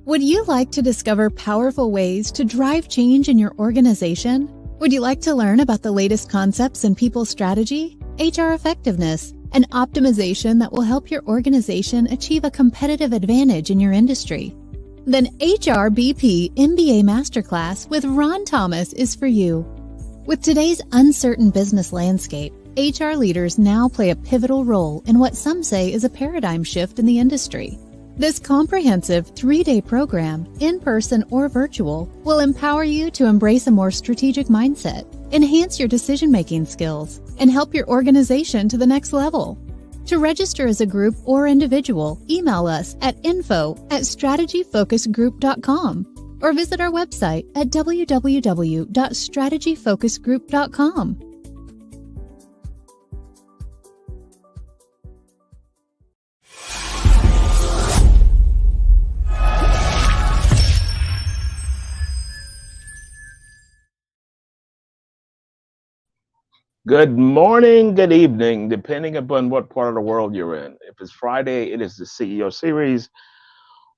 Would you like to discover powerful ways to drive change in your organization? Would you like to learn about the latest concepts in people strategy, HR effectiveness, and optimization that will help your organization achieve a competitive advantage in your industry? Then HRBP MBA Masterclass with Ron Thomas is for you. With today's uncertain business landscape, HR leaders now play a pivotal role in what some say is a paradigm shift in the industry. This comprehensive 3-day program, in-person or virtual, will empower you to embrace a more strategic mindset, enhance your decision-making skills, and help your organization to the next level. To register as a group or individual, email us at info@strategyfocusgroup.com or visit our website at www.strategyfocusgroup.com. Good morning, good evening, depending upon what part of the world you're in. If it's Friday, it is the CEO series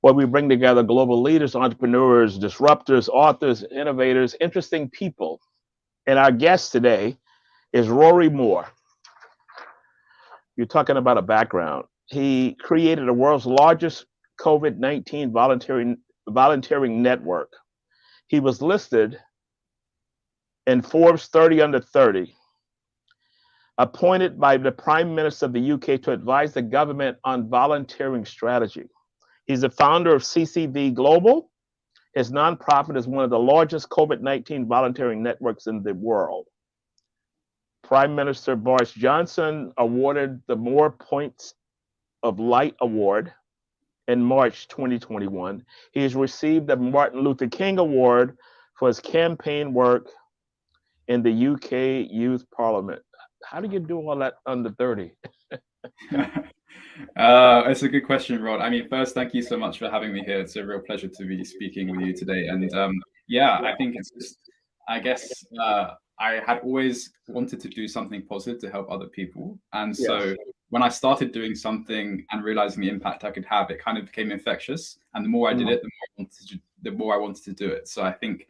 where we bring together global leaders, entrepreneurs, disruptors, authors, innovators, interesting people. And our guest today is Rory Moore. You're talking about a background. He created the world's largest COVID-19 volunteering network. He was listed in Forbes 30 under 30. Appointed by the Prime Minister of the UK to advise the government on volunteering strategy. He's the founder of CCV Global. His nonprofit is one of the largest COVID-19 volunteering networks in the world. Prime Minister Boris Johnson awarded the More Points of Light Award in March 2021. He has received the Martin Luther King Award for his campaign work in the UK Youth Parliament. How do you do all that under 30? It's a good question, Rod. I mean, first, thank you so much for having me here. It's a real pleasure to be speaking with you today. And I think it's just, I guess I had always wanted to do something positive to help other people. And so when I started doing something and realizing the impact I could have, it kind of became infectious. And the more I did it, the more I wanted to do it. So I think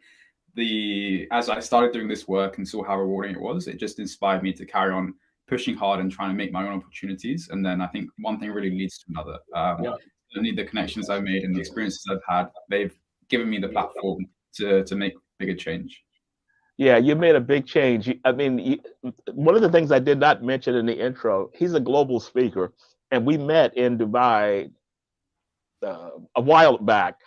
as I started doing this work and saw how rewarding it was, it just inspired me to carry on pushing hard and trying to make my own opportunities. And then I think one thing really leads to another. Only the connections I've made and the experiences I've had, they've given me the platform to make bigger change. Yeah, you made a big change. I mean, one of the things I did not mention in the intro, he's a global speaker, and we met in Dubai a while back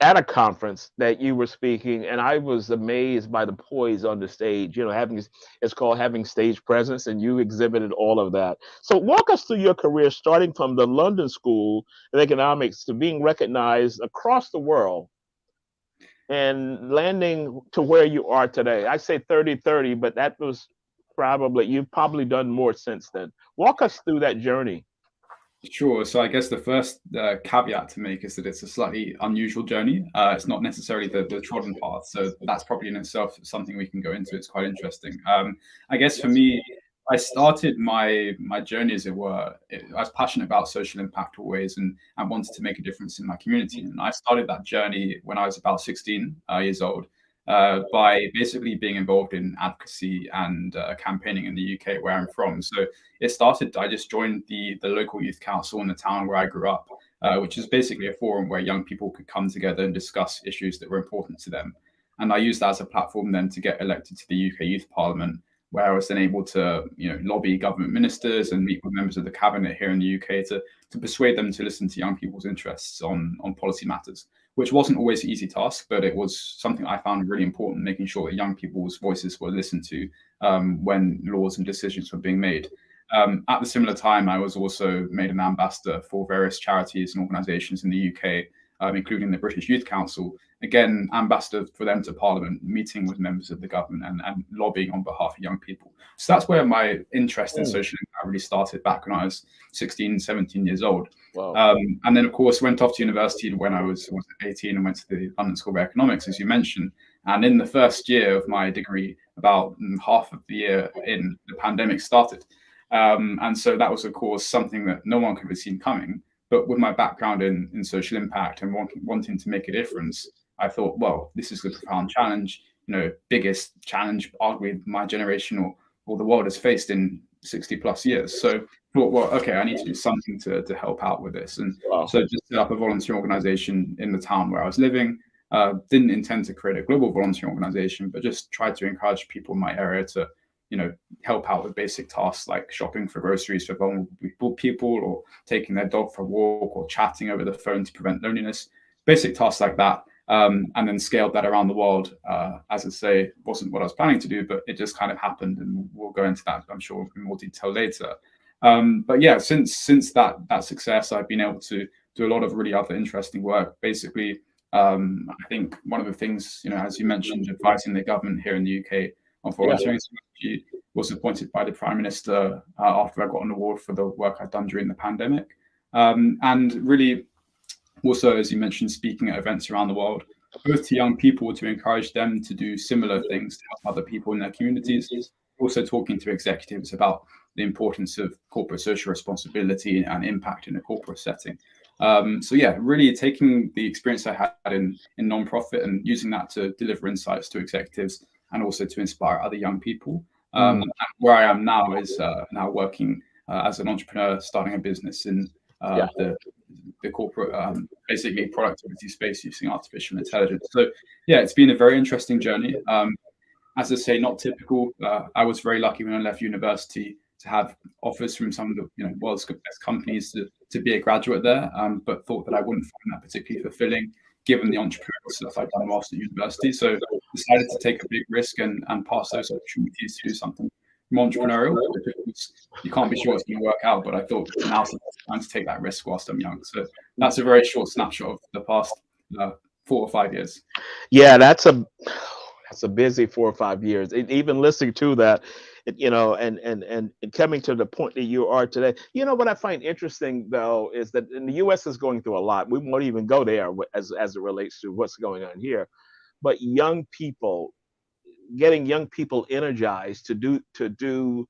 at a conference that you were speaking, and I was amazed by the poise on the stage. You know, it's called having stage presence, and you exhibited all of that. So walk us through your career, starting from the London School of Economics to being recognized across the world and landing to where you are today. I say 30-30, but that was you've probably done more since then. Walk us through that journey. Sure. So I guess the first caveat to make is that it's a slightly unusual journey. It's not necessarily the trodden path. So that's probably in itself something we can go into. It's quite interesting. I guess for me, I started my journey, as it were. I was passionate about social impact always and wanted to make a difference in my community. And I started that journey when I was about 16 years old. By basically being involved in advocacy and campaigning in the UK, where I'm from. So it started, I just joined the local youth council in the town where I grew up, which is basically a forum where young people could come together and discuss issues that were important to them. And I used that as a platform then to get elected to the UK Youth Parliament, where I was then able to, lobby government ministers and meet with members of the cabinet here in the UK to persuade them to listen to young people's interests on policy matters, which wasn't always an easy task, but it was something I found really important, making sure that young people's voices were listened to when laws and decisions were being made. At the similar time, I was also made an ambassador for various charities and organisations in the UK, including the British Youth Council, again, ambassador for them to Parliament, meeting with members of the government and lobbying on behalf of young people. So that's where my interest in social impact really started back when I was 16, 17 years old. Wow. And then, of course, went off to university when I was 18 and went to the London School of Economics, as you mentioned. And in the first year of my degree, about half of the year in, the pandemic started. And so that was, of course, something that no one could have seen coming. But with my background in social impact and wanting to make a difference, I thought, well, this is a profound challenge, biggest challenge arguably my generation or the world has faced in 60 plus years. So I thought, well, okay, I need to do something to help out with this. And so just set up a volunteer organization in the town where I was living. Didn't intend to create a global volunteer organization, but just tried to encourage people in my area to, help out with basic tasks like shopping for groceries for vulnerable people, or taking their dog for a walk, or chatting over the phone to prevent loneliness. Basic tasks like that. And then scaled that around the world. As I say, wasn't what I was planning to do, but it just kind of happened, and we'll go into that, I'm sure, in more detail later. But yeah, since that success, I've been able to do a lot of really other interesting work. Basically, I think one of the things, as you mentioned, advising the government here in the UK on volunteering strategy, was appointed by the Prime Minister after I got an award for the work I'd done during the pandemic, and really. Also, as you mentioned, speaking at events around the world, both to young people to encourage them to do similar things to help other people in their communities, also talking to executives about the importance of corporate social responsibility and impact in a corporate setting. So yeah, really taking the experience I had in nonprofit and using that to deliver insights to executives and also to inspire other young people. And where I am now is now working as an entrepreneur, starting a business in the corporate, basically productivity space using artificial intelligence. So yeah, it's been a very interesting journey. As I say, not typical. I was very lucky when I left university to have offers from some of the world's best companies to be a graduate there, but thought that I wouldn't find that particularly fulfilling given the entrepreneurial stuff I'd done whilst at university. So decided to take a big risk and pass those opportunities to do something more entrepreneurial. You can't be sure it's going to work out, but I thought now's the time to take that risk whilst I'm young. So that's a very short snapshot of the past 4 or 5 years. Yeah, that's a busy 4 or 5 years. Even listening to that, and coming to the point that you are today. What I find interesting though is that in the U.S. is going through a lot. We won't even go there as it relates to what's going on here, but getting young people energized to do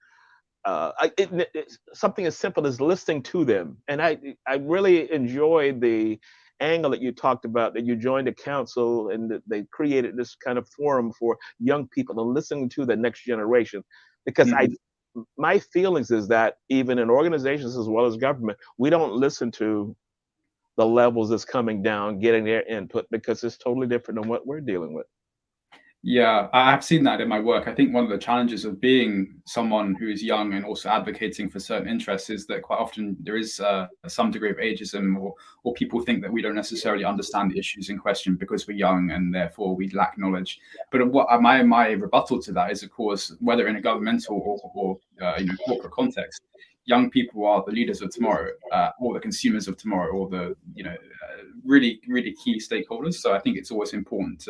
something as simple as listening to them. And I really enjoyed the angle that you talked about, that you joined a council and that they created this kind of forum for young people and listening to the next generation. Because my feelings is that even in organizations as well as government, we don't listen to the levels that's coming down, getting their input, because it's totally different than what we're dealing with. Yeah, I've seen that in my work. I think one of the challenges of being someone who is young and also advocating for certain interests is that quite often there is some degree of ageism, or people think that we don't necessarily understand the issues in question because we're young and therefore we lack knowledge. But what my rebuttal to that is, of course, whether in a governmental or corporate context, young people are the leaders of tomorrow, or the consumers of tomorrow, or the really, really key stakeholders. So I think it's always important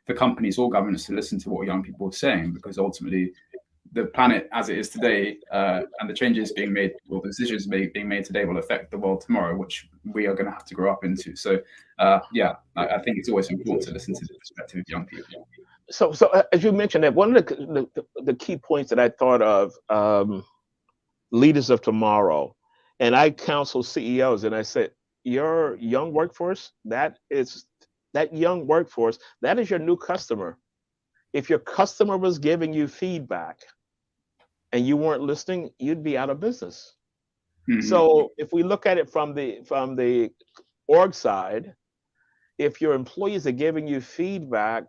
for companies or governments to listen to what young people are saying, because ultimately the planet as it is today and the changes being made, or the decisions being made today, will affect the world tomorrow, which we are going to have to grow up into. So I think it's always important to listen to the perspective of young people. So as you mentioned, that one of the key points that I thought of, leaders of tomorrow, and I counsel CEOs, and I said, your young workforce, that young workforce, that is your new customer. If your customer was giving you feedback and you weren't listening, you'd be out of business. So if we look at it from the org side, if your employees are giving you feedback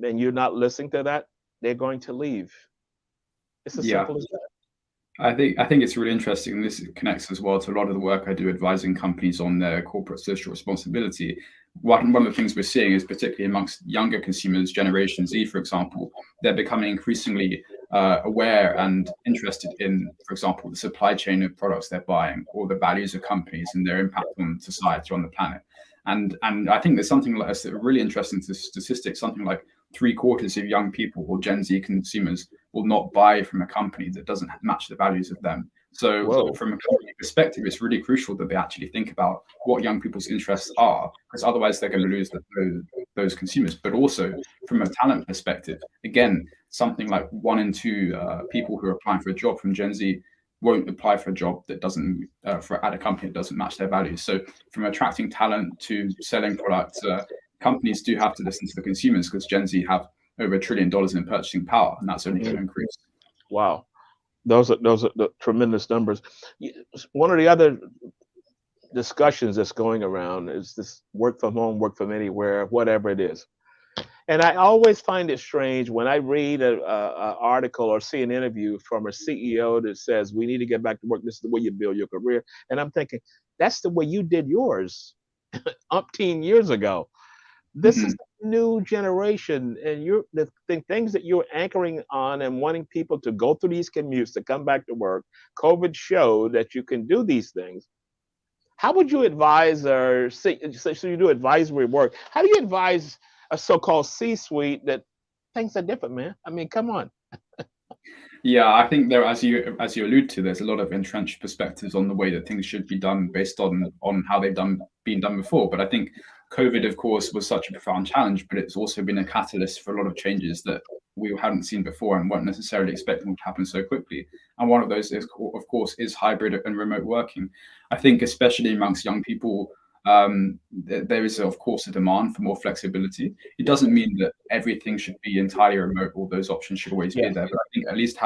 and you're not listening to that, they're going to leave. It's as simple as that. I think it's really interesting, and this connects as well to a lot of the work I do advising companies on their corporate social responsibility. One of the things we're seeing is, particularly amongst younger consumers, Generation Z, for example, they're becoming increasingly aware and interested in, for example, the supply chain of products they're buying, or the values of companies and their impact on society, on the planet. And I think there's something like a really interesting statistic, something like 3/4 of young people, or Gen Z consumers, will not buy from a company that doesn't match the values of them. So from a company perspective, it's really crucial that they actually think about what young people's interests are, because otherwise they're going to lose those consumers. But also from a talent perspective, again, something like 1 in 2 people who are applying for a job from Gen Z won't apply for a job that doesn't at a company that doesn't match their values. So from attracting talent to selling products, companies do have to listen to the consumers, because Gen Z have over $1 trillion in purchasing power, and that's only going to increase. Wow, those are the tremendous numbers. One of the other discussions that's going around is this work from home, work from anywhere, whatever it is. And I always find it strange when I read a article or see an interview from a CEO that says we need to get back to work. This is the way you build your career. And I'm thinking that's the way you did yours umpteen years ago. This is a new generation, and the things that you're anchoring on and wanting people to go through these commutes to come back to work. COVID showed that you can do these things. How would you advise, or so you do advisory work? How do you advise a so-called C-suite that things are different, man? I mean, come on. Yeah, I think there, as you allude to, there's a lot of entrenched perspectives on the way that things should be done based on how they've been done before. But I think COVID, of course, was such a profound challenge, but it's also been a catalyst for a lot of changes that we hadn't seen before and weren't necessarily expecting to happen so quickly. And one of those is, of course, is hybrid and remote working. I think especially amongst young people, there is, of course, a demand for more flexibility. It doesn't mean that everything should be entirely remote, or those options should always be there. But I think at least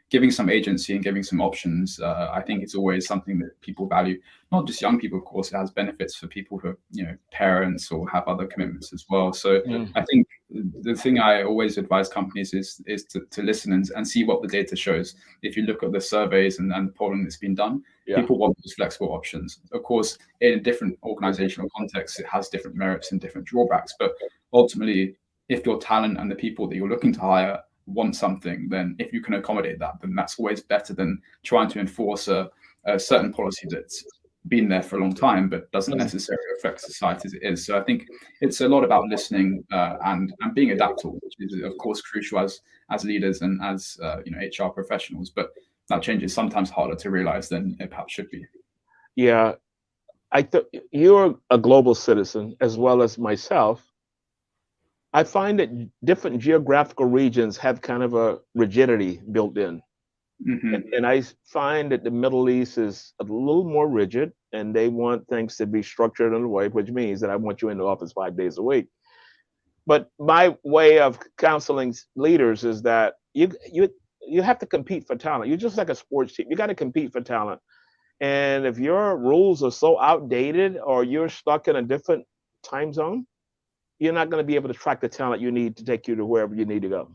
giving some agency and giving some options, I think it's always something that people value. Not just young people, of course. It has benefits for people who are, parents or have other commitments as well. So I think the thing I always advise companies is to listen and see what the data shows. If you look at the surveys and the polling that's been done, people want those flexible options. Of course, in different organizational contexts, it has different merits and different drawbacks. But ultimately, if your talent and the people that you're looking to hire want something, then if you can accommodate that, then that's always better than trying to enforce a certain policy that's been there for a long time but doesn't necessarily affect society as it is. So I think it's a lot about listening and being adaptable, which is of course crucial as leaders and as HR professionals. But that change is sometimes harder to realize than it perhaps should be. Yeah, you're a global citizen as well as myself. I find that different geographical regions have kind of a rigidity built in. And I find that the Middle East is a little more rigid, and they want things to be structured in a way, which means that I want you in the office 5 days a week. But my way of counseling leaders is that you have to compete for talent. You're just like a sports team. You got to compete for talent. And if your rules are so outdated or you're stuck in a different time zone, you're not going to be able to attract the talent you need to take you to wherever you need to go.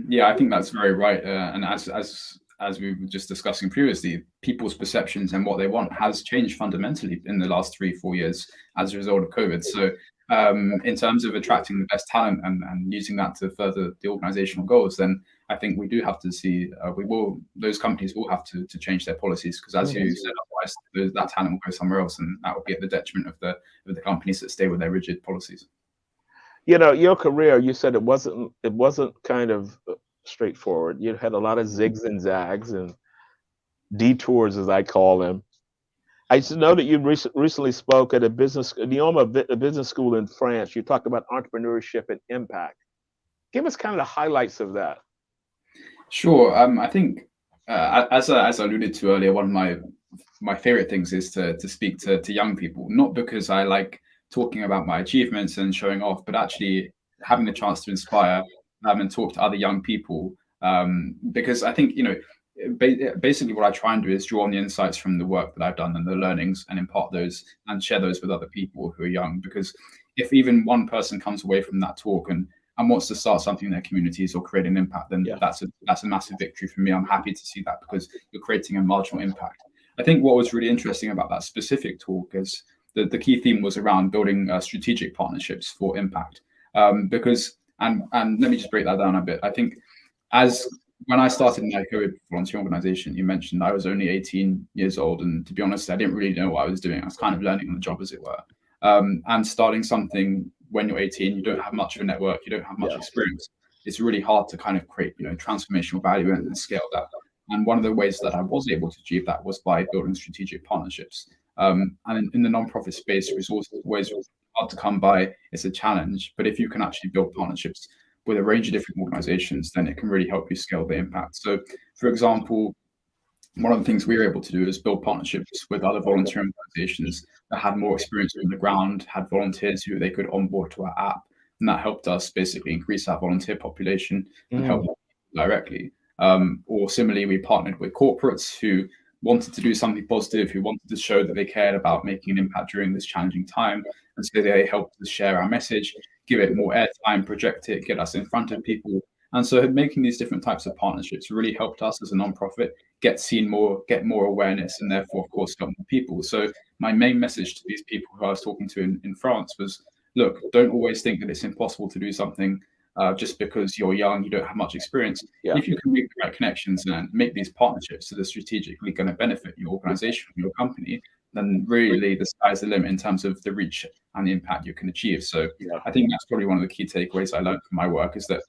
Yeah, I think that's very right. And as we were just discussing previously, people's perceptions and what they want has changed fundamentally in the last 3-4 years as a result of COVID. So in terms of attracting the best talent and using that to further the organizational goals, then I think we do have to see, those companies will have to change their policies, because as you said, otherwise that talent will go somewhere else, and that will be at the detriment of the companies that stay with their rigid policies. Your career, you said it wasn't kind of straightforward. You had a lot of zigs and zags and detours, as I call them. I just know that you recently spoke at a business school in France. You talked about entrepreneurship and impact. Give us kind of the highlights of that. Sure. I think as I alluded to earlier, one of my favorite things is to speak to young people, not because I like talking about my achievements and showing off, but actually having the chance to inspire and talk to other young people. Because I think, basically what I try and do is draw on the insights from the work that I've done and the learnings and impart those and share those with other people who are young. Because if even one person comes away from that talk and wants to start something in their communities or create an impact, then that's a massive victory for me. I'm happy to see that, because you're creating a marginal impact. I think what was really interesting about that specific talk is the key theme was around building strategic partnerships for impact. Because let me just break that down a bit. I think when I started my COVID volunteer organization, you mentioned I was only 18 years old. And to be honest, I didn't really know what I was doing. I was kind of learning on the job, as it were. And starting something when you're 18, you don't have much of a network, you don't have much experience. It's really hard to kind of create, transformational value and scale that. And one of the ways that I was able to achieve that was by building strategic partnerships. And in the nonprofit space, resources are always hard to come by. It's a challenge. But if you can actually build partnerships with a range of different organizations, then it can really help you scale the impact. So, for example, one of the things we were able to do is build partnerships with other volunteer organizations that had more experience on the ground, had volunteers who they could onboard to our app. And that helped us basically increase our volunteer population and help people directly. Or similarly, we partnered with corporates who wanted to do something positive, who wanted to show that they cared about making an impact during this challenging time. And so they helped us share our message, give it more airtime, project it, get us in front of people. And so making these different types of partnerships really helped us as a nonprofit get seen more, get more awareness, and therefore, of course, help more people. So my main message to these people who I was talking to in France was, look, don't always think that it's impossible to do something just because you're young, you don't have much experience. Yeah. If you can make the right connections and make these partnerships that are strategically going to benefit your organization, your company, then really the sky's the limit in terms of the reach and the impact you can achieve. So I think that's probably one of the key takeaways I learned from my work, is that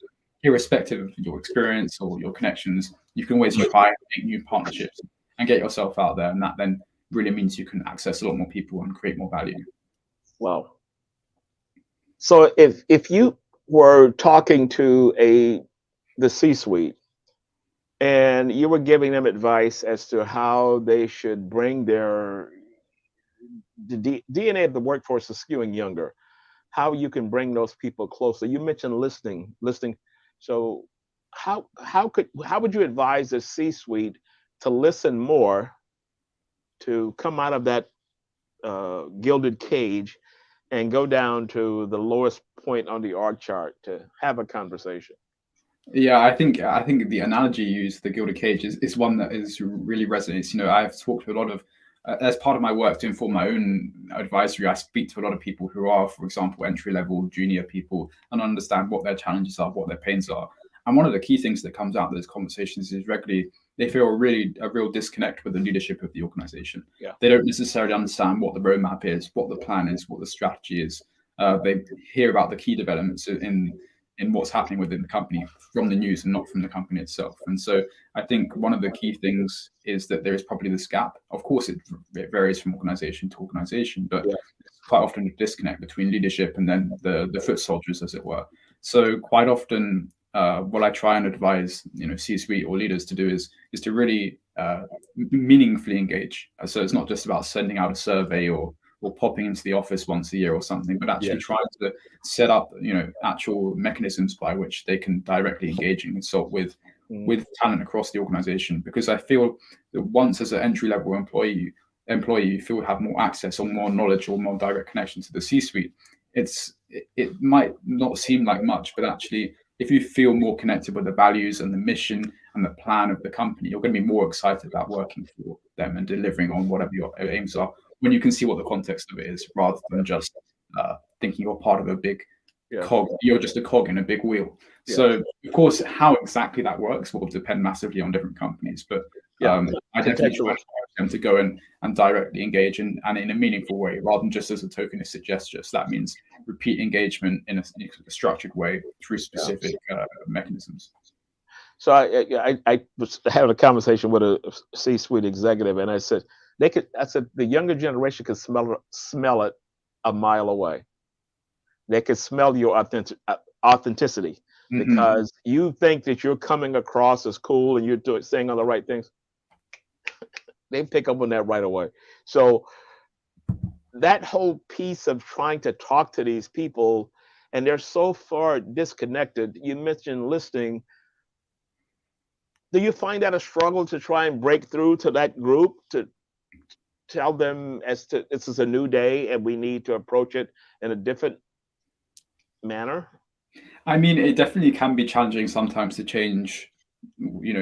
irrespective of your experience or your connections, you can always try and make new partnerships and get yourself out there. And that then really means you can access a lot more people and create more value. Wow. So if you were talking to the C-suite and you were giving them advice as to how they should bring the DNA of the workforce is skewing younger, how you can bring those people closer. You mentioned listening. So how would you advise the C-suite to listen more, to come out of that gilded cage and go down to the lowest point on the org chart to have a conversation? Yeah, I think the analogy you use, the gilded cage, is one that is really resonates. You know, I've talked to a lot of as part of my work to inform my own advisory, I speak to a lot of people who are, for example, entry level, junior people, and understand what their challenges are, what their pains are. And one of the key things that comes out of those conversations is regularly they feel a real disconnect with the leadership of the organization. Yeah. They don't necessarily understand what the roadmap is, what the plan is, what the strategy is. They hear about the key developments in what's happening within the company from the news and not from the company itself. And so I think one of the key things is that there is probably this gap. Of course, it varies from organization to organization, but quite often a disconnect between leadership and then the foot soldiers, as it were. So quite often, what I try and advise, C-suite or leaders to do is to really meaningfully engage. So it's not just about sending out a survey or popping into the office once a year or something, but actually trying to set up, actual mechanisms by which they can directly engage and consult with talent across the organization. Because I feel that once as an entry-level employee you feel have more access or more knowledge or more direct connection to the C-suite, it might not seem like much, but actually if you feel more connected with the values and the mission and the plan of the company, you're going to be more excited about working for them and delivering on whatever your aims are, when you can see what the context of it is, rather than just thinking you're part of a big cog. You're just a cog in a big wheel. So, of course, how exactly that works will depend massively on different companies. But I definitely try them to go and directly engage and in a meaningful way, rather than just as a tokenistic gesture. So that means repeat engagement in a structured way through specific mechanisms. So I was having a conversation with a C-suite executive, and I said the younger generation could smell it a mile away. They could smell your authenticity, because you think that you're coming across as cool and you're saying all the right things. They pick up on that right away. So that whole piece of trying to talk to these people, and they're so far disconnected. You mentioned listening. Do you find that a struggle to try and break through to that group, to tell them this is a new day and we need to approach it in a different manner? I mean, it definitely can be challenging sometimes to change,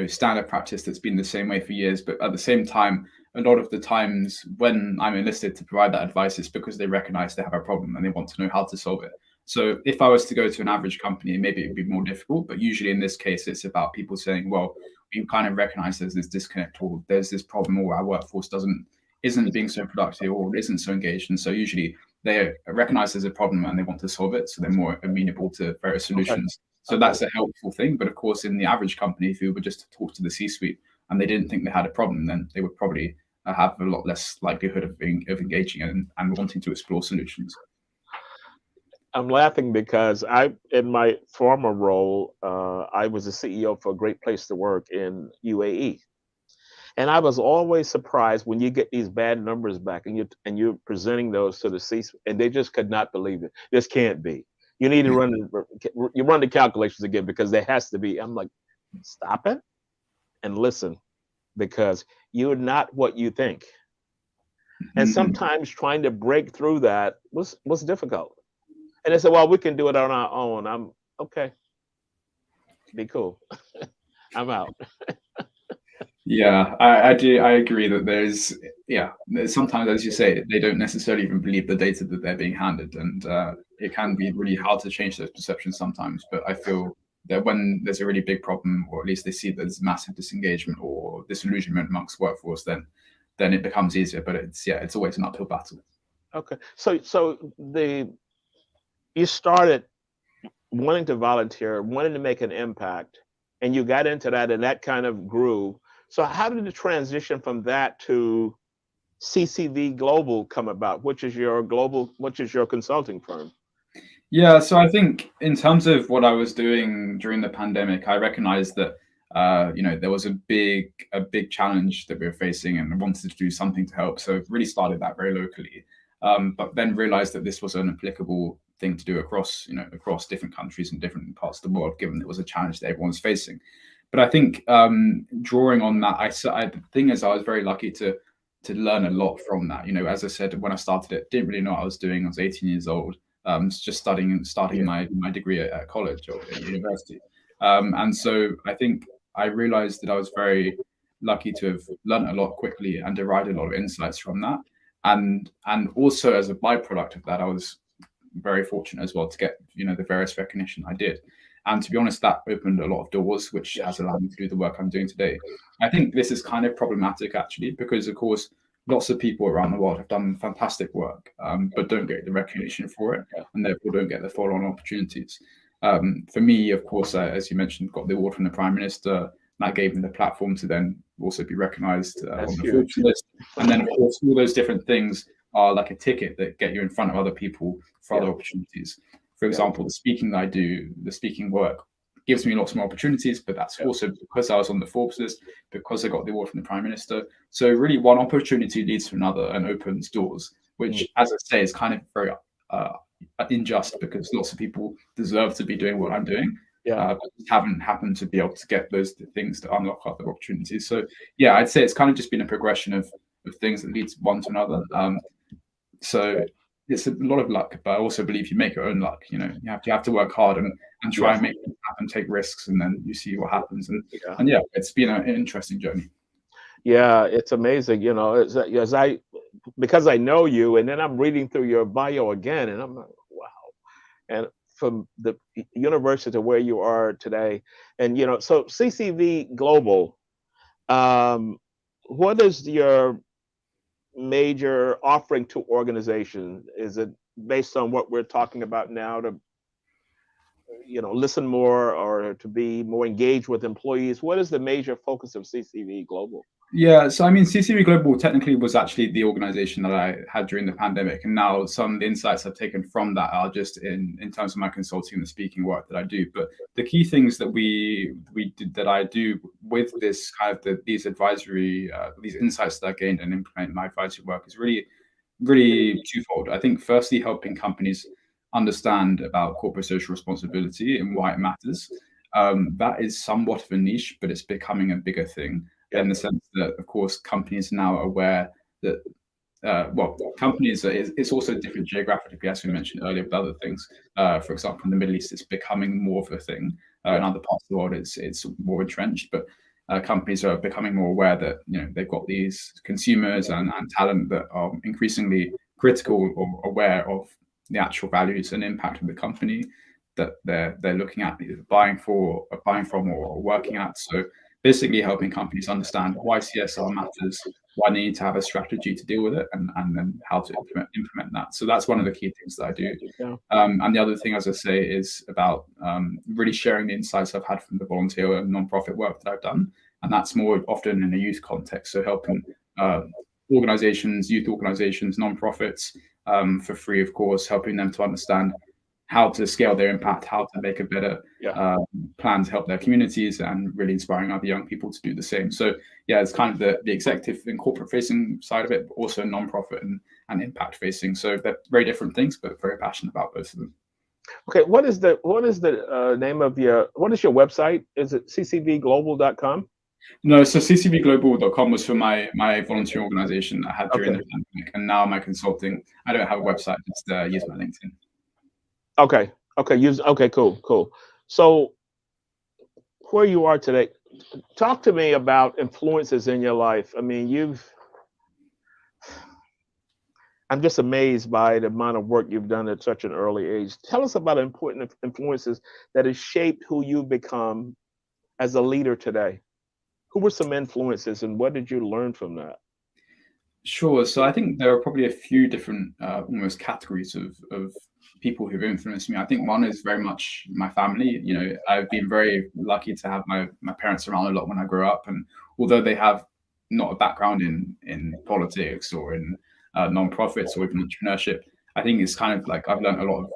standard practice that's been the same way for years. But at the same time, a lot of the times when I'm enlisted to provide that advice, it's because they recognize they have a problem and they want to know how to solve it. So if I was to go to an average company, maybe it'd be more difficult. But usually in this case, it's about people saying, well, we kind of recognize there's this disconnect, or there's this problem, or our workforce isn't being so productive or isn't so engaged. And so usually they recognize there's a problem and they want to solve it. So they're more amenable to various solutions. So that's a helpful thing. But of course, in the average company, if you were just to talk to the C-suite and they didn't think they had a problem, then they would probably have a lot less likelihood of engaging and wanting to explore solutions. I'm laughing because in my former role, I was a CEO for a great place to work in UAE. And I was always surprised when you get these bad numbers back and you're presenting those to the C, and they just could not believe it. This can't be. You need to run the calculations again because there has to be. I'm like, stop it and listen, because you're not what you think. And sometimes trying to break through that was difficult. And they said, well, we can do it on our own. I'm okay. Be cool. I'm out. Yeah, I do. I agree that there's sometimes, as you say, they don't necessarily even believe the data that they're being handed, and it can be really hard to change those perceptions sometimes. But I feel that when there's a really big problem, or at least they see there's massive disengagement or disillusionment amongst workforce, then it becomes easier. But it's always an uphill battle. Okay. So you started wanting to volunteer, wanting to make an impact, and you got into that, and that kind of grew. So how did the transition from that to CCV Global come about, which is your consulting firm? Yeah, so I think in terms of what I was doing during the pandemic, I recognized that there was a big challenge that we were facing, and I wanted to do something to help. So really started that very locally, but then realized that this was an applicable thing to do across different countries and different parts of the world, given it was a challenge that everyone's facing. But I think drawing on that, the thing is, I was very lucky to learn a lot from that. As I said, when I started it, didn't really know what I was doing. I was 18 years old, just starting my degree at college or at university. And so I think I realized that I was very lucky to have learned a lot quickly and derived a lot of insights from that. And also as a byproduct of that, I was very fortunate as well to get the various recognition I did. And to be honest, that opened a lot of doors, which has allowed me to do the work I'm doing today. I think this is kind of problematic, actually, because, of course, lots of people around the world have done fantastic work, but don't get the recognition for it, and therefore don't get the follow-on opportunities. For me, of course, as you mentioned, got the award from the Prime Minister. That gave me the platform to then also be recognised on the Forbes list. And then, of course, all those different things are like a ticket that get you in front of other people for other opportunities. For example, the speaking that I do, the speaking work, gives me lots more opportunities, but that's also because I was on the Forbes list, because I got the award from the Prime Minister. So really one opportunity leads to another and opens doors, which, as I say, is kind of very unjust, because lots of people deserve to be doing what I'm doing, but haven't happened to be able to get those things to unlock other opportunities. So yeah, I'd say it's kind of just been a progression of things that leads one to another. So it's a lot of luck, but I also believe you make your own luck. You have to work hard and try and make it happen, take risks, and then you see what happens. And yeah, it's been an interesting journey. Yeah, it's amazing. Because I know you, and then I'm reading through your bio again, and I'm like, wow. And from the university to where you are today, and so CCV Global, what is your major offering to organizations? Is it based on what we're talking about now, to listen more or to be more engaged with employees? What is the major focus of CCV Global? Yeah, so I mean, CCV Global technically was actually the organization that I had during the pandemic, and now some of the insights I've taken from that are just in terms of my consulting and the speaking work that I do. But the key things that I do with this kind of these advisory, these insights that I gained and implement in my advisory work is really, really twofold. I think firstly, helping companies understand about corporate social responsibility and why it matters. That is somewhat of a niche, but it's becoming a bigger thing. In the sense that, of course, companies now are aware that, companies, it's also different geographically, as we mentioned earlier, with other things. For example, in the Middle East, it's becoming more of a thing. In other parts of the world, it's more entrenched. But companies are becoming more aware that they've got these consumers and talent that are increasingly critical or aware of the actual values and impact of the company that they're looking at, either buying from or working at. So basically helping companies understand why CSR matters, why they need to have a strategy to deal with it, and then how to implement that. So that's one of the key things that I do. And the other thing, as I say, is about really sharing the insights I've had from the volunteer and nonprofit work that I've done. And that's more often in a youth context. So helping organizations, youth organizations, nonprofits, for free, of course, helping them to understand how to scale their impact, how to make a better plan to help their communities, and really inspiring other young people to do the same. So yeah, it's kind of the executive and corporate facing side of it, but also nonprofit and impact facing. So they're very different things, but very passionate about both of them. Okay, what is the name of what is your website? Is it ccvglobal.com? No, so ccvglobal.com was for my volunteer organization that I had during the pandemic, and now my consulting. I don't have a website, just use my LinkedIn. Okay, cool. So where you are today, talk to me about influences in your life. I mean, I'm just amazed by the amount of work you've done at such an early age. Tell us about important influences that has shaped who you've become as a leader today. Who were some influences and what did you learn from that? Sure. So I think there are probably a few different almost categories of people who've influenced me. I think one is very much my family. You know, I've been very lucky to have my parents around a lot when I grew up. And although they have not a background in politics or in nonprofits or even entrepreneurship, I think it's kind of like I've learned a lot of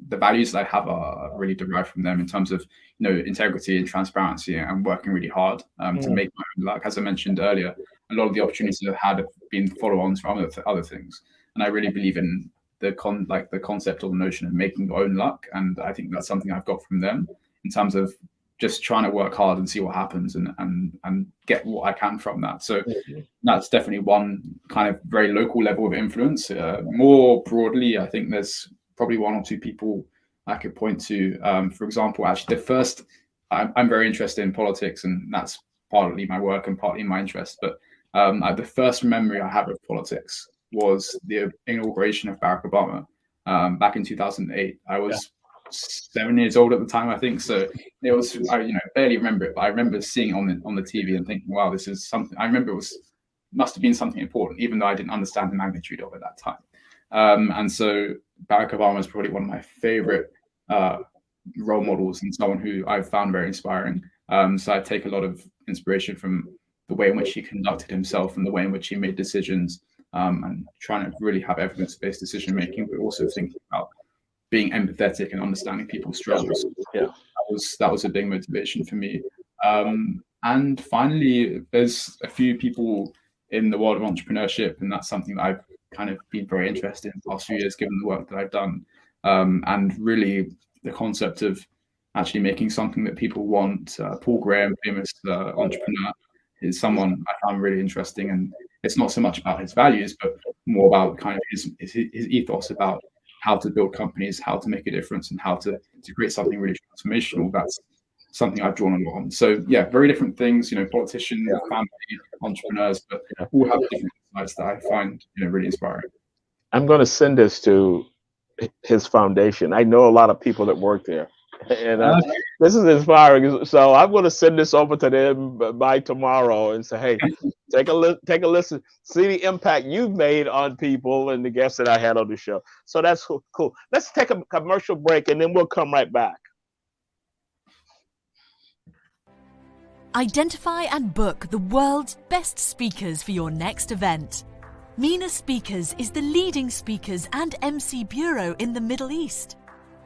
the values that I have are really derived from them in terms of, you know, integrity and transparency and working really hard to make my own luck. As I mentioned earlier, a lot of the opportunities I've had have been follow-ons from other things, and I really believe in the concept or the notion of making your own luck. And I think that's something I've got from them in terms of just trying to work hard and see what happens and get what I can from that. So that's definitely one kind of very local level of influence. More broadly, I think there's probably one or two people I could point to. For example, actually, I'm very interested in politics, and that's partly my work and partly my interest. But the first memory I have of politics was the inauguration of Barack Obama back in 2008. I was 7 years old at the time, I think. So it was, I barely remember it, but I remember seeing it on the TV and thinking, wow, this is something. I remember must have been something important, even though I didn't understand the magnitude of it at that time. And so Barack Obama is probably one of my favorite role models and someone who I've found very inspiring. So I take a lot of inspiration from the way in which he conducted himself and the way in which he made decisions, and trying to really have evidence-based decision making, but also thinking about being empathetic and understanding people's struggles. Yeah, that was a big motivation for me. And finally, there's a few people in the world of entrepreneurship, and that's something that I've kind of been very interested in the past few years, given the work that I've done. And really the concept of actually making something that people want. Paul Graham, famous entrepreneur, is someone I found really interesting. And it's not so much about his values, but more about kind of his ethos about how to build companies, how to make a difference, and how to create something really transformational. That's something I've drawn a lot on. So yeah, very different things, politicians, family, entrepreneurs, but all have different sides that I find, really inspiring. I'm going to send this to his foundation. I know a lot of people that work there, and this is inspiring. So I'm going to send this over to them by tomorrow and say, hey, take a listen, see the impact you've made on people and the guests that I had on the show. So that's cool. Let's take a commercial break and then we'll come right back. Identify and book the world's best speakers for your next event. MENA Speakers is the leading speakers and MC bureau in the Middle East.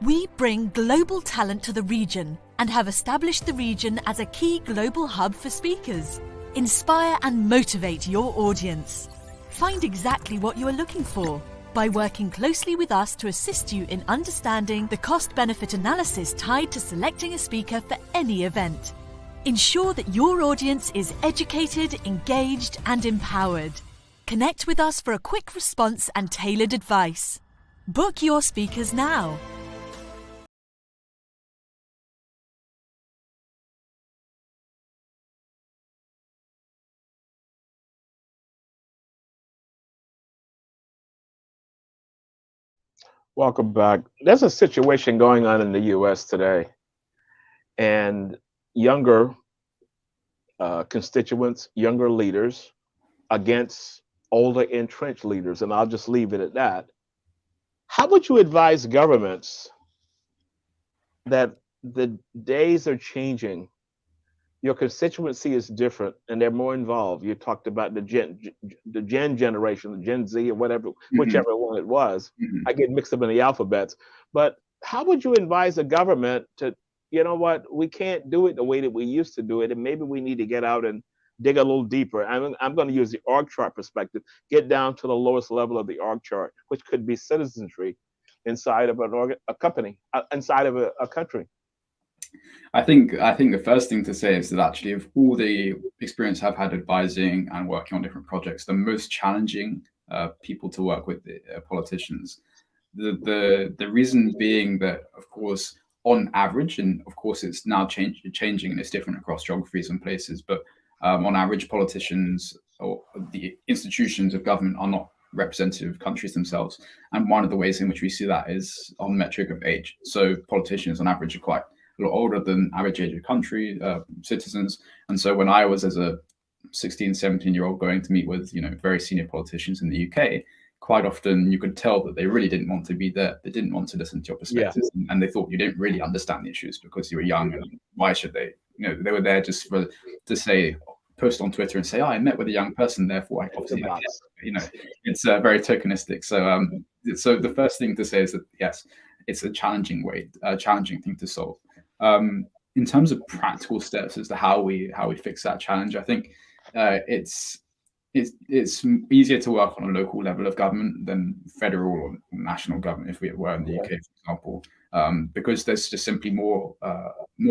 We bring global talent to the region and have established the region as a key global hub for speakers. Inspire and motivate your audience. Find exactly what you are looking for by working closely with us to assist you in understanding the cost-benefit analysis tied to selecting a speaker for any event. Ensure that your audience is educated, engaged, and empowered. Connect with us for a quick response and tailored advice. Book your speakers now. Welcome back. There's a situation going on in the U.S. today, and younger constituents, younger leaders against older entrenched leaders, and I'll just leave it at that. How would you advise governments that the days are changing? Your constituency is different and they're more involved. You talked about the Gen generation, the Gen Z or whatever, whichever one it was. I get mixed up in the alphabets, but how would you advise the government to, you know what, we can't do it the way that we used to do it, and maybe we need to get out and dig a little deeper. I'm going to use the org chart perspective, get down to the lowest level of the org chart, which could be citizenry inside of a company, inside of a country. I think the first thing to say is that actually, of all the experience I've had advising and working on different projects, the most challenging people to work with are politicians. The reason being that, of course, on average, and of course it's now changing and it's different across geographies and places, but on average, politicians or the institutions of government are not representative of countries themselves. And one of the ways in which we see that is on the metric of age. So politicians on average are quite a lot older than average age of country citizens. And so when I was as a 16, 17-year-old going to meet with, very senior politicians in the UK, quite often you could tell that they really didn't want to be there. They didn't want to listen to your perspectives, and they thought you didn't really understand the issues because you were young. And why should they? They were there just to say, post on Twitter and say, "Oh, I met with a young person, therefore I obviously," it's very tokenistic. So the first thing to say is that yes, it's a challenging thing to solve. In terms of practical steps as to how we fix that challenge, I think it's easier to work on a local level of government than federal or national government if we were in the UK, for example, because there's just simply more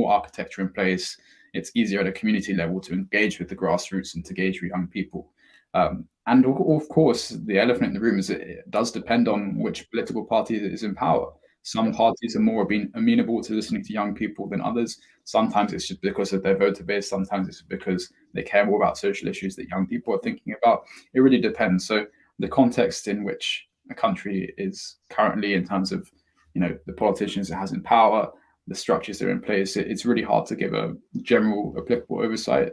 architecture in place. It's easier at a community level to engage with the grassroots and to engage with young people. And of course, the elephant in the room is it does depend on which political party is in power. Some parties are more amenable to listening to young people than others. Sometimes it's just because of their voter base. Sometimes it's because they care more about social issues that young people are thinking about. It really depends. So the context in which a country is currently in terms of, the politicians it has in power, the structures that are in place, it's really hard to give a general applicable oversight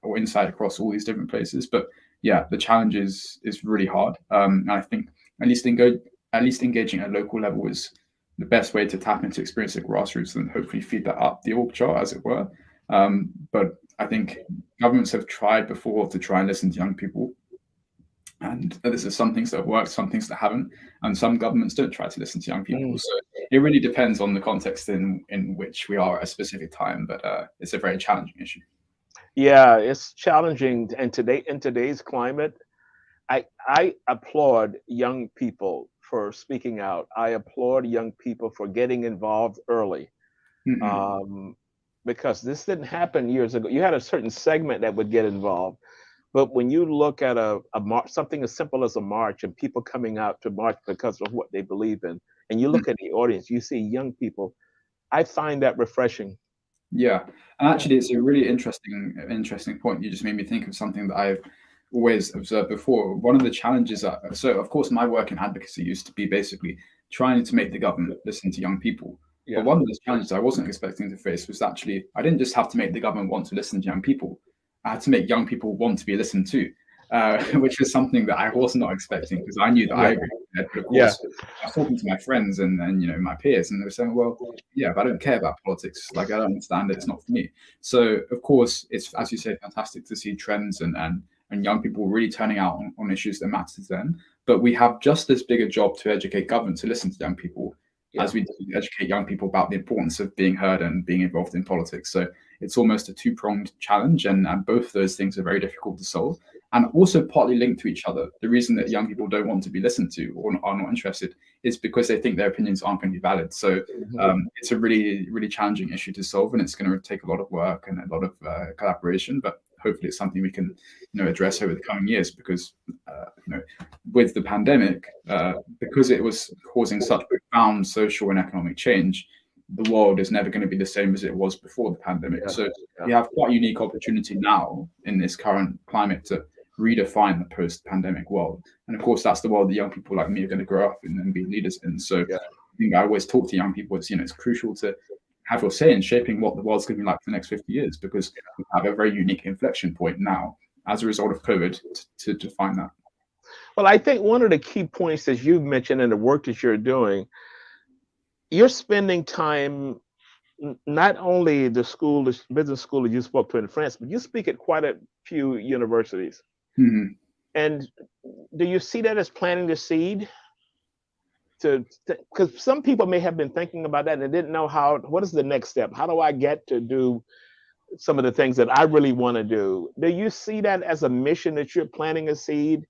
or insight across all these different places. But yeah, the challenge is really hard. And I think at least engaging at a local level is the best way to tap into experience at grassroots and hopefully feed that up the org chart, as it were. But I think governments have tried before to try and listen to young people. And this is some things that have worked, some things that haven't. And some governments don't try to listen to young people. So it really depends on the context in which we are at a specific time. But it's a very challenging issue. Yeah, it's challenging. And in today's climate, I applaud young people for speaking out. I applaud young people for getting involved early, because this didn't happen years ago. You had a certain segment that would get involved, but when you look at a march, something as simple as a march, and people coming out to march because of what they believe in, and you look at the audience, you see young people. I find that refreshing. Yeah, and actually, it's a really interesting point. You just made me think of something that I've always observed before. One of the challenges, so of course, my work in advocacy used to be basically trying to make the government listen to young people. Yeah. But one of the challenges I wasn't expecting to face was actually, I didn't just have to make the government want to listen to young people. I had to make young people want to be listened to, which was something that I was not expecting, because I knew that I agreed with it. But of course, I was talking to my friends and my peers, and they were saying, well, yeah, but I don't care about politics. Like, I don't understand it. It's not for me. So, of course, it's, as you say, fantastic to see trends and young people really turning out on issues that matter to them. But we have just as big a job to educate government to listen to young people as we do to educate young people about the importance of being heard and being involved in politics. So it's almost a two-pronged challenge, and both those things are very difficult to solve, and also partly linked to each other. The reason that young people don't want to be listened to or are not interested is because they think their opinions aren't going to be valid. So it's a really, really challenging issue to solve, and it's going to take a lot of work and a lot of collaboration, but hopefully it's something we can address over the coming years, because with the pandemic, because it was causing such profound social and economic change, the world is never going to be the same as it was before the pandemic. So we have quite a unique opportunity now in this current climate to redefine the post-pandemic world. And of course, that's the world that young people like me are going to grow up in and be leaders in. So I think I always talk to young people, it's crucial to have your say in shaping what the world's going to be like for the next 50 years, because we have a very unique inflection point now as a result of COVID to define that. Well, I think one of the key points that you've mentioned in the work that you're doing, you're spending time, not only the business school that you spoke to in France, but you speak at quite a few universities. And do you see that as planting the seed? because some people may have been thinking about that and didn't know what is the next step? How do I get to do some of the things that I really want to do? Do you see that as a mission that you're planting a seed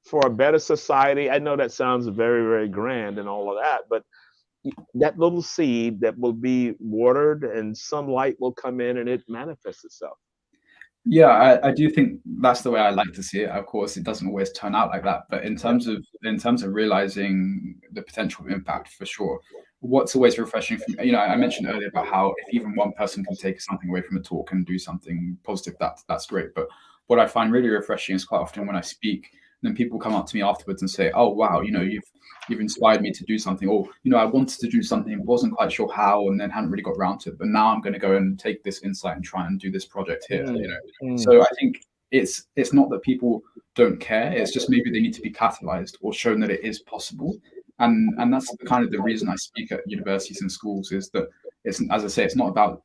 for a better society? I know that sounds very, very grand and all of that, but that little seed that will be watered and some light will come in and it manifests itself. Yeah, I do think that's the way I like to see it. Of course, it doesn't always turn out like that, but in terms of realizing the potential impact, for sure. What's always refreshing from, I mentioned earlier about how if even one person can take something away from a talk and do something positive, that's great. But what I find really refreshing is quite often when I speak, then people come up to me afterwards and say, "Oh wow, you've inspired me to do something," or I wanted to do something, wasn't quite sure how, and then hadn't really got around to it, but now I'm going to go and take this insight and try and do this project here. So I think it's not that people don't care, it's just maybe they need to be catalyzed or shown that it is possible. And that's kind of the reason I speak at universities and schools, is that it's, as I say, it's not about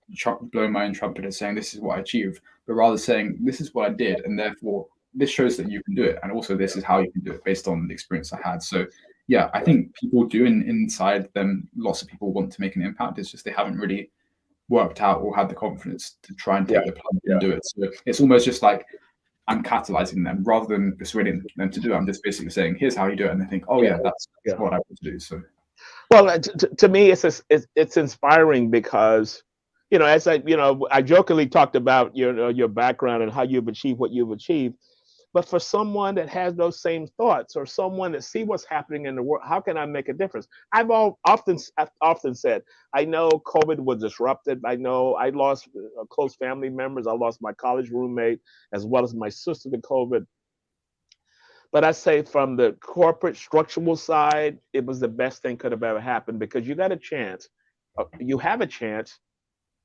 blowing my own trumpet and saying this is what I achieved, but rather saying this is what I did, and therefore this shows that you can do it, and also this is how you can do it based on the experience I had. So yeah, I think people do inside them, lots of people want to make an impact. It's just they haven't really worked out or had the confidence to try and take the plunge and do it. So it's almost just like I'm catalyzing them rather than persuading them to do it. I'm just basically saying, here's how you do it. And they think, oh yeah, that's what I want to do. So, well, to me, it's inspiring because, as I jokingly talked about, your background and how you've achieved what you've achieved. But for someone that has those same thoughts, or someone that see what's happening in the world, how can I make a difference? I've often said, I know COVID was disrupted. I know I lost close family members. I lost my college roommate as well as my sister to COVID. But I say from the corporate structural side, it was the best thing could have ever happened, because you got a chance. You have a chance.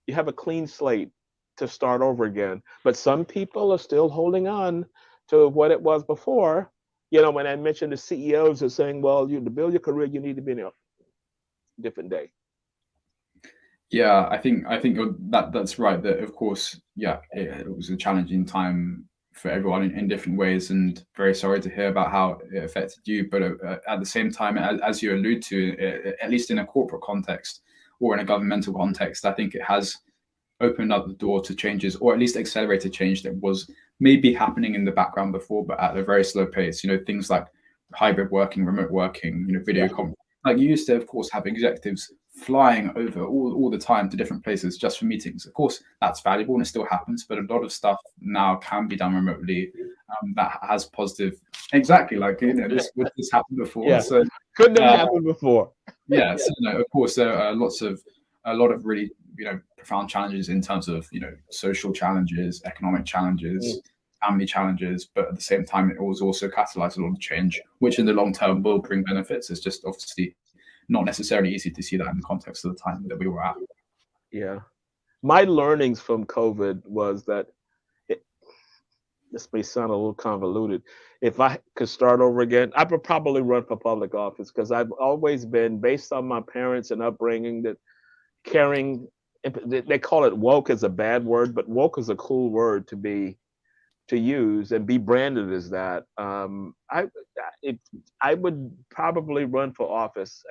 You have a clean slate to start over again. But some people are still holding on to what it was before. When I mentioned the CEOs are saying, well, to build your career, you need to be in a different day. Yeah, I think that's right. That of course, it was a challenging time for everyone in different ways, and very sorry to hear about how it affected you. But at the same time, as you allude to, at least in a corporate context or in a governmental context, I think it has opened up the door to changes, or at least accelerated change that was maybe happening in the background before, but at a very slow pace. Things like hybrid working, remote working, video conferencing. Like, you used to, of course, have executives flying over all the time to different places just for meetings. Of course, that's valuable and it still happens, but a lot of stuff now can be done remotely. That has positive, exactly, like, this happened before. Yeah. So couldn't have happened before. Yeah. So of course, there are a lot of really profound challenges in terms of social challenges, economic challenges, family challenges, but at the same time it was also catalyzed a lot of change, which in the long term will bring benefits. It's just obviously not necessarily easy to see that in the context of the time that we were at. Yeah, my learnings from COVID was that this may sound a little convoluted. If I could start over again, I would probably run for public office, because I've always been, based on my parents and upbringing, that caring. They call it woke as a bad word, but woke is a cool word to use and be branded as that. I would probably run for office.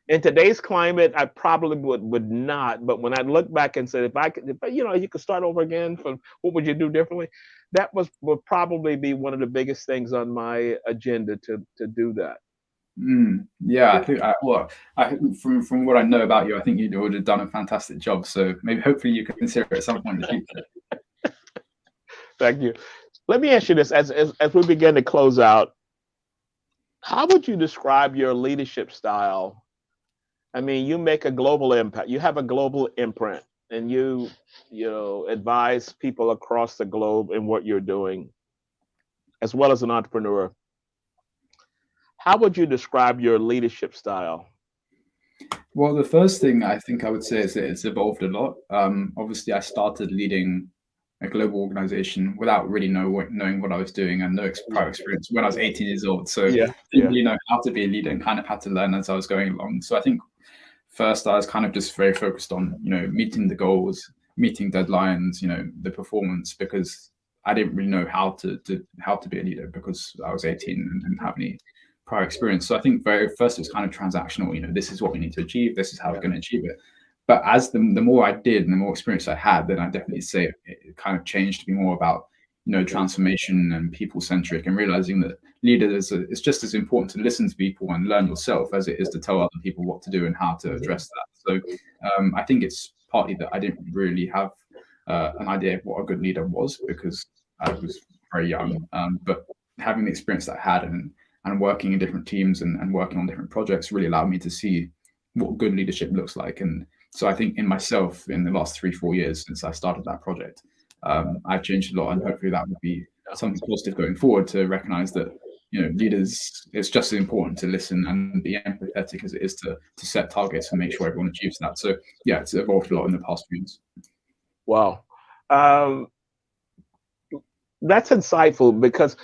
In today's climate, I probably would not. But when I look back and said, if you could start over again, what would you do differently? That would probably be one of the biggest things on my agenda to do that. Yeah, I think from what I know about you, I think you would have done a fantastic job. So maybe, hopefully, you can consider it at some point in the future. Thank you. Let me ask you this, as we begin to close out, how would you describe your leadership style? I mean, you make a global impact. You have a global imprint, and you advise people across the globe in what you're doing, as well as an entrepreneur. How would you describe your leadership style? Well, the first thing I think I would say is that it's evolved a lot. Obviously, I started leading a global organization without really knowing what I was doing, and no prior experience when I was 18 years old. So I didn't really know how to be a leader, and kind of had to learn as I was going along. So I think first I was kind of just very focused on, meeting the goals, meeting deadlines, the performance, because I didn't really know how to be a leader, because I was 18 and didn't have any prior experience. So I think very first it was kind of transactional. You know, this is what we need to achieve. This is how we're going to achieve it. But as the more I did and the more experience I had, then I definitely say it kind of changed to be more about, you know, transformation and people-centric, and realizing that leaders, it's just as important to listen to people and learn yourself as it is to tell other people what to do and how to address that. So I think it's partly that I didn't really have an idea of what a good leader was because I was very young. But having the experience that I had and working in different teams and working on different projects really allowed me to see what good leadership looks like. And so I think in myself, in the last 3-4 years since I started that project, I've changed a lot, and hopefully that would be something positive going forward, to recognize that, you know, leaders, it's just as important to listen and be empathetic as it is to set targets and make sure everyone achieves that. So yeah, it's evolved a lot in the past few years. Wow. That's insightful, because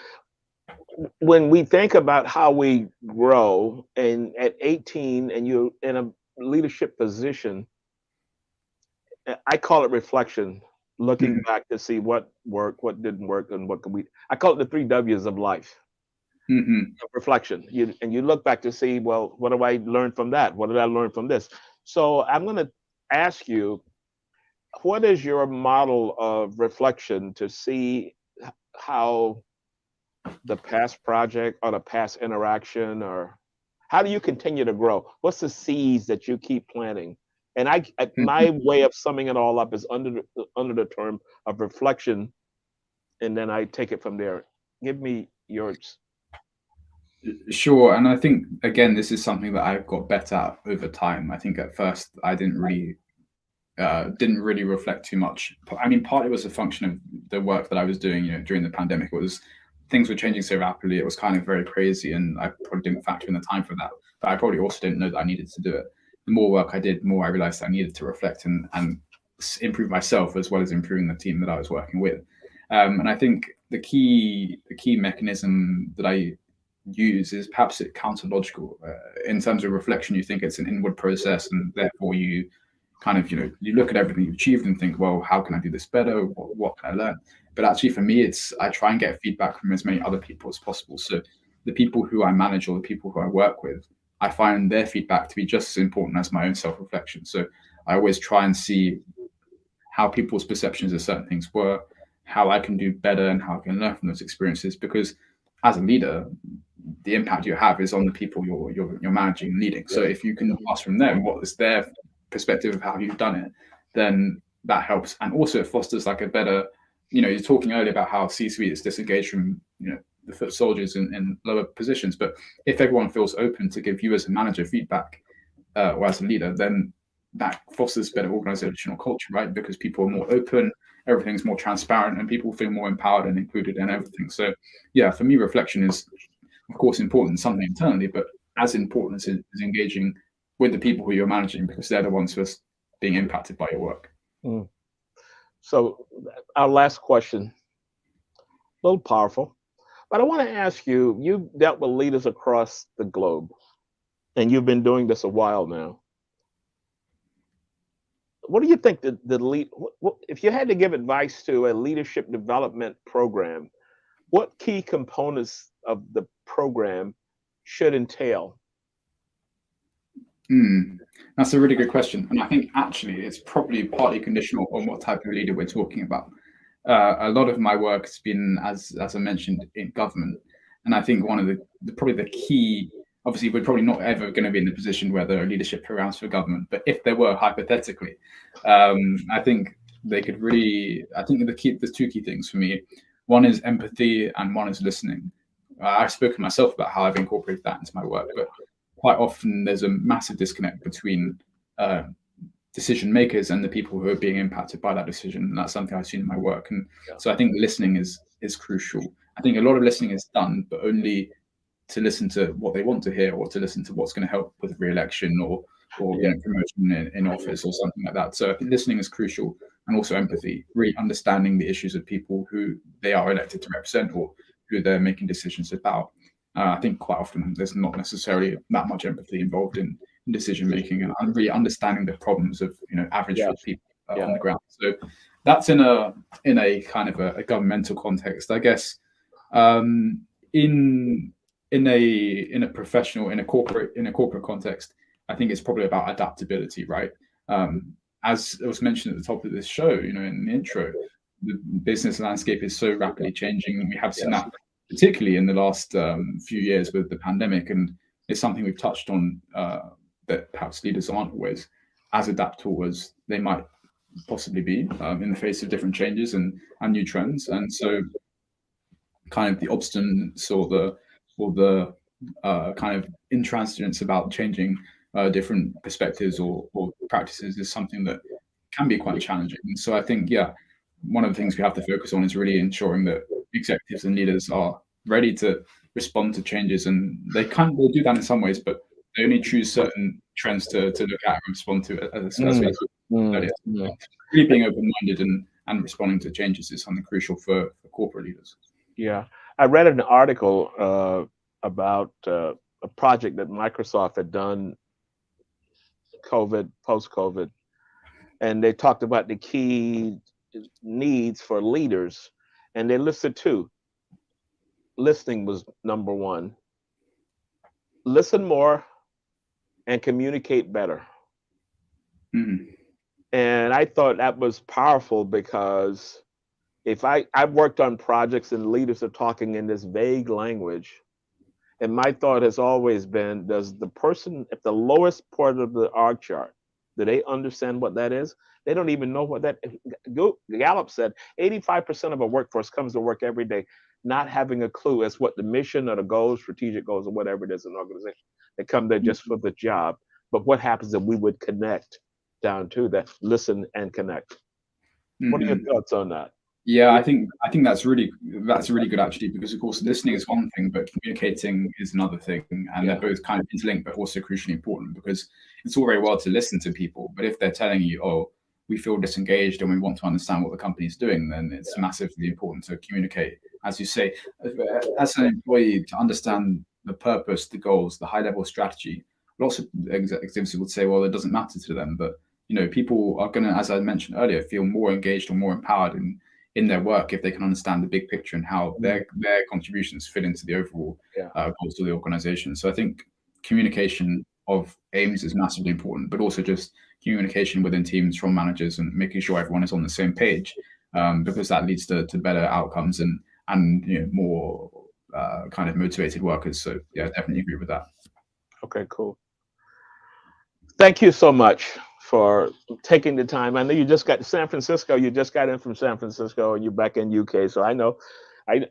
when we think about how we grow, and at 18 and you're in a leadership position, I call it reflection, looking back to see what worked, what didn't work, and what can we, I call it the 3 W's of life. Reflection. You look back to see, well, what do I learn from that? What did I learn from this? So I'm going to ask you, what is your model of reflection to see how the past project or the past interaction, or how do you continue to grow? What's the seeds that you keep planting? And my way of summing it all up is under the term of reflection, and then I take it from there. Give me yours. Sure. And I think, again, this is something that I've got better at over time. I think at first I didn't really reflect too much. I mean, partly was a function of the work that I was doing, you know, during the pandemic. Things were changing so rapidly. It was kind of very crazy, and I probably didn't factor in the time for that. But I probably also didn't know that I needed to do it. The more work I did, the more I realized I needed to reflect and improve myself, as well as improving the team that I was working with. And I think the key mechanism that I use is perhaps counterlogical. In terms of reflection, you think it's an inward process, and therefore you kind of, you know, you look at everything you've achieved and think, well, how can I do this better? What can I learn? But actually for me, I try and get feedback from as many other people as possible. So the people who I manage or the people who I work with, I find their feedback to be just as important as my own self-reflection. So I always try and see how people's perceptions of certain things were, how I can do better, and how I can learn from those experiences. Because as a leader, the impact you have is on the people you're managing and leading. So if you can ask from them what is their perspective of how you've done it, then that helps. And also it fosters like a better, you know, you're talking earlier about how C-suite is disengaged from, you know, the foot soldiers in lower positions. But if everyone feels open to give you as a manager feedback or as a leader, then that fosters better organizational culture, right? Because people are more open, everything's more transparent, and people feel more empowered and included in everything. So yeah, for me, reflection is of course important, something internally, but as important as engaging with the people who you're managing, because they're the ones who are being impacted by your work. So our last question, a little powerful, but I want to ask you, you've dealt with leaders across the globe, and you've been doing this a while now. What do you think if you had to give advice to a leadership development program, what key components of the program should entail? That's a really good question. And I think actually it's probably partly conditional on what type of leader we're talking about. A lot of my work has been, as I mentioned, in government. And I think one of probably the key, obviously we're probably not ever going to be in a position where there are leadership programs for government, but if there were, hypothetically, I think they could really, I think there's 2 key things for me. One is empathy and one is listening. I've spoken myself about how I've incorporated that into my work, but quite often there's a massive disconnect between decision makers and the people who are being impacted by that decision. And that's something I've seen in my work. And so I think listening is crucial. I think a lot of listening is done, but only to listen to what they want to hear, or to listen to what's going to help with re-election or you know, promotion in office or something like that. So I think listening is crucial, and also empathy, really understanding the issues of people who they are elected to represent or who they're making decisions about. I think quite often there's not necessarily that much empathy involved in decision making, and really understanding the problems of, you know, average people on the ground. So that's in a kind of a governmental context, I guess. In in a professional, in a corporate context, I think it's probably about adaptability, right? As it was mentioned at the top of this show, in the intro, the business landscape is so rapidly changing. We have seen that particularly in the last few years with the pandemic, and it's something we've touched on, that perhaps leaders aren't always as adaptable as they might possibly be in the face of different changes and new trends. And so kind of the obstinance or the kind of intransigence about changing different perspectives or practices is something that can be quite challenging. And so I think, one of the things we have to focus on is really ensuring that executives and leaders are ready to respond to changes, and they do that in some ways, but they only choose certain trends to look at and respond to, as we talked earlier. Really being open-minded and responding to changes is something crucial for corporate leaders. Yeah, I read an article about a project that Microsoft had done post-COVID, and they talked about the key needs for leaders, and they listed two. Listening was number one. Listen more and communicate better. Mm. And I thought that was powerful, because if I've worked on projects and leaders are talking in this vague language, and my thought has always been, does the person at the lowest part of the org chart, do they understand what that is? They don't even know what that. Gallup said 85% of a workforce comes to work every day not having a clue as what the mission or the goals, strategic goals, or whatever it is in an organization. They come there just for the job. But what happens if we would connect down to that, listen and connect? Mm-hmm. What are your thoughts on that? Yeah, I think that's really good, actually, because of course listening is one thing, but communicating is another thing, and they're both kind of interlinked, but also crucially important, because it's all very well to listen to people, but if they're telling you, oh, we feel disengaged and we want to understand what the company is doing, then it's massively important to communicate, as you say, as an employee, to understand the purpose, the goals, the high-level strategy. Lots of executives would say, well, it doesn't matter to them, but people are going to, as I mentioned earlier, feel more engaged or more empowered in their work if they can understand the big picture and how their contributions fit into the overall goals of the organization. So I think communication of aims is massively important, but also just communication within teams from managers and making sure everyone is on the same page, because that leads to better outcomes and more kind of motivated workers. So yeah, I definitely agree with that. Okay, cool. Thank you so much for taking the time. I know you just got to San Francisco. You just got in from San Francisco, and you're back in UK. So I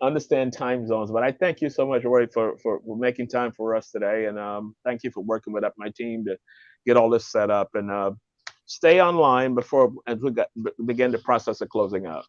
understand time zones, but I thank you so much, Rory, for making time for us today. And thank you for working with my team to get all this set up. And stay online as we begin the process of closing out.